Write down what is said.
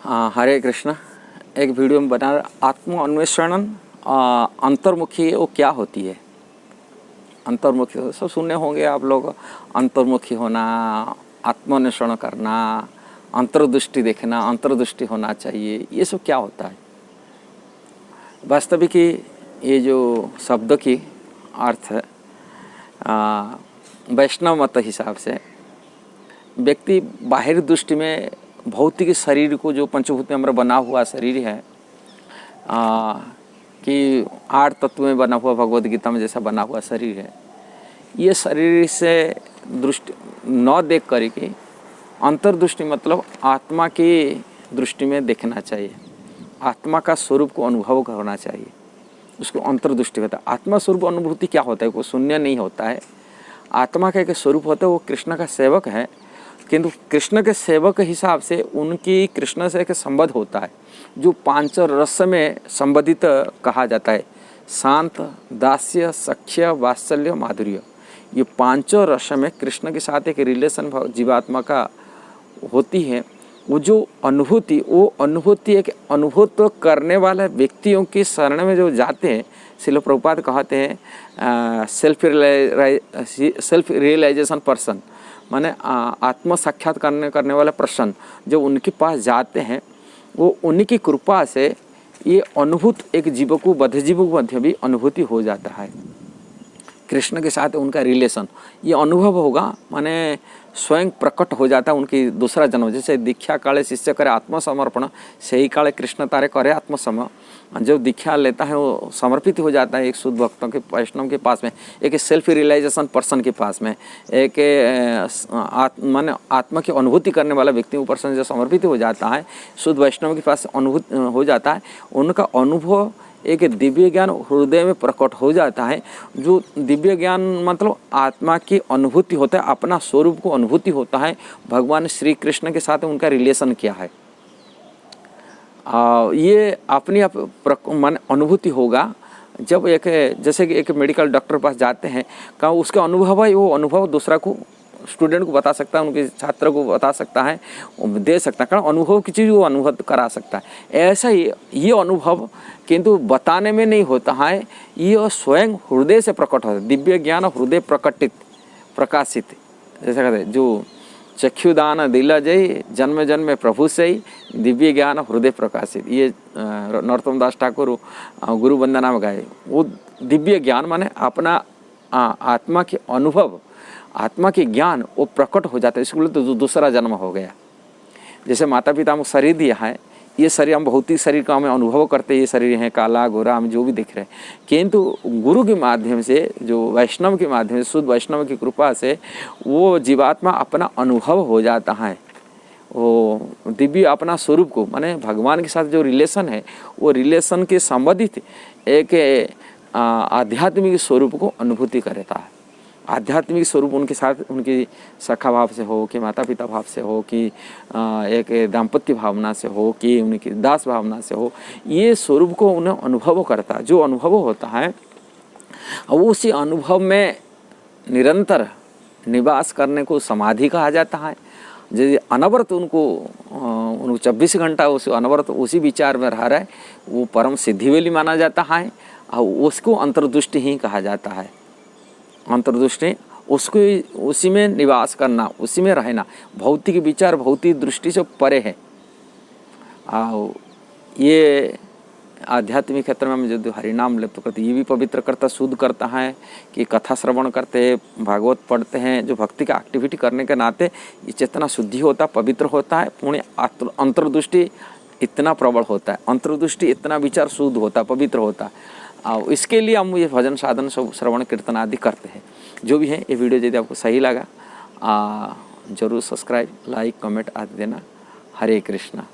हाँ, हरे कृष्णा। एक वीडियो में बता आत्म अन्वेषण अंतर्मुखी वो क्या होती है। अंतर्मुखी सब सुनने होंगे आप लोग। अंतर्मुखी होना, आत्मान्वेषण करना, अंतर्दृष्टि देखना, अंतर्दृष्टि होना चाहिए, ये सब क्या होता है। वास्तविक ये जो शब्द की अर्थ वैष्णव मत हिसाब से व्यक्ति बाहरी दृष्टि में भौतिक शरीर को, जो पंचभूत में हमारा बना हुआ शरीर है, कि 8 तत्व में बना हुआ भगवद गीता में जैसा बना हुआ शरीर है, ये शरीर से दृष्टि न देख करके अंतर्दृष्टि मतलब आत्मा की दृष्टि में देखना चाहिए। आत्मा का स्वरूप को अनुभव करना चाहिए, उसको अंतर्दृष्टि कहता है। आत्मा स्वरूप अनुभूति क्या होता है? कोई शून्य नहीं होता है। आत्मा का एक स्वरूप होता है, वो कृष्ण का सेवक है, किंतु कृष्ण के सेवक हिसाब से उनकी कृष्ण से एक संबंध होता है जो 5 रस में संबंधित कहा जाता है। शांत, दास्य, सख्य, वात्सल्य, माधुर्य, ये 5 रस में कृष्ण के साथ एक रिलेशन जीवात्मा का होती है। वो जो अनुभूति, वो अनुभूति एक अनुभूत करने वाले व्यक्तियों की शरण में जो जाते हैं, श्रील प्रभुपाद कहते हैं सेल्फ रियलाइजेशन पर्सन, माने आत्म साक्षात करने वाले पर्सन जो उनके पास जाते हैं, वो उनकी कृपा से ये अनुभूत एक जीव को, बद्ध जीव को मध्य भी अनुभूति हो जाता है। कृष्ण के साथ उनका रिलेशन, ये अनुभव होगा, माने स्वयं प्रकट हो जाता है उनकी दूसरा जन्म। जैसे दीक्षा काले शिष्य करे आत्मसमर्पण, सही काले कृष्ण तारे करे आत्मसम। जो दीक्षा लेता है वो समर्पित हो जाता है एक शुद्ध भक्तों के, वैष्णव के पास में, एक सेल्फ रियलाइजेशन पर्सन के पास में, एक माने आत्मा की अनुभूति करने वाला व्यक्ति पर्सन जो समर्पित हो जाता है, शुद्ध वैष्णव के पास अनुभूत हो जाता है। उनका अनुभव एक दिव्य ज्ञान हृदय में प्रकट हो जाता है। जो दिव्य ज्ञान मतलब आत्मा की अनुभूति होता है, अपना स्वरूप को अनुभूति होता है। भगवान श्री कृष्ण के साथ उनका रिलेशन क्या है, ये अपनी मान अनुभूति होगा। जब एक, जैसे कि एक मेडिकल डॉक्टर पास जाते हैं, का उसका अनुभव है, वो अनुभव दूसरा को, स्टूडेंट को बता सकता है, उनके छात्र को बता सकता है, दे सकता है, कारण अनुभव की चीज़ वो अनुभव करा सकता है। ऐसा ही ये अनुभव किंतु बताने में नहीं होता है, ये स्वयं हृदय से प्रकट होता है। दिव्य ज्ञान हृदय प्रकटित प्रकाशित, जैसा कहते हैं, जो चक्षुदान दिला जय जन्म जन्म प्रभु से ही दिव्य ज्ञान हृदय प्रकाशित, ये नरोत्तम दास ठाकुर गुरु वंदना में गाए। वो दिव्य ज्ञान माने अपना आत्मा के अनुभव, आत्मा के ज्ञान वो प्रकट हो जाता है। इसके लिए तो दूसरा जन्म हो गया। जैसे माता पिता हमको शरीर दिया है, ये शरीर हम भौतिक शरीर का हमें अनुभव करते हैं, ये शरीर है काला गोरा, हम जो भी दिख रहे हैं, किंतु गुरु के माध्यम से, जो वैष्णव के माध्यम से, शुद्ध वैष्णव की कृपा से वो जीवात्मा अपना अनुभव हो जाता है। वो दिव्य अपना स्वरूप को, माने भगवान के साथ जो रिलेशन है, वो रिलेशन के संबंधित एक आध्यात्मिक स्वरूप को अनुभूति करता है। आध्यात्मिक स्वरूप उनके साथ, उनकी सखा भाव से हो, कि माता पिता भाव से हो, कि एक दाम्पत्य भावना से हो, कि उनकी दास भावना से हो, ये स्वरूप को उन्हें अनुभव करता। जो अनुभव होता है वो उसी अनुभव में निरंतर निवास करने को समाधि कहा जाता है। यदि अनवरत उनको 24 घंटा उस अनवरत उसी विचार में रह रहा है, वो परम सिद्धि वाली माना जाता है, और उसको अंतर्दृष्टि ही कहा जाता है। अंतर्दृष्टि उसको, उसी में निवास करना, उसी में रहना। भौतिक विचार भौतिक दृष्टि से परे है। ये आध्यात्मिक क्षेत्र में हम जो हरिनाम लेते करते, ये भी पवित्र करता, शुद्ध करता है, कि कथा श्रवण करते हैं, भागवत पढ़ते हैं, जो भक्ति का एक्टिविटी करने के नाते ये चेतना शुद्धि होता, पवित्र होता है। पुण्य अंतर्दृष्टि इतना प्रबल होता है, अंतर्दृष्टि इतना विचार शुद्ध होता, पवित्र होता। और इसके लिए हम ये भजन साधन श्रवण कीर्तन आदि करते हैं। जो भी है, ये वीडियो यदि आपको सही लगा, जरूर सब्सक्राइब, लाइक, कमेंट आदि देना। हरे कृष्णा।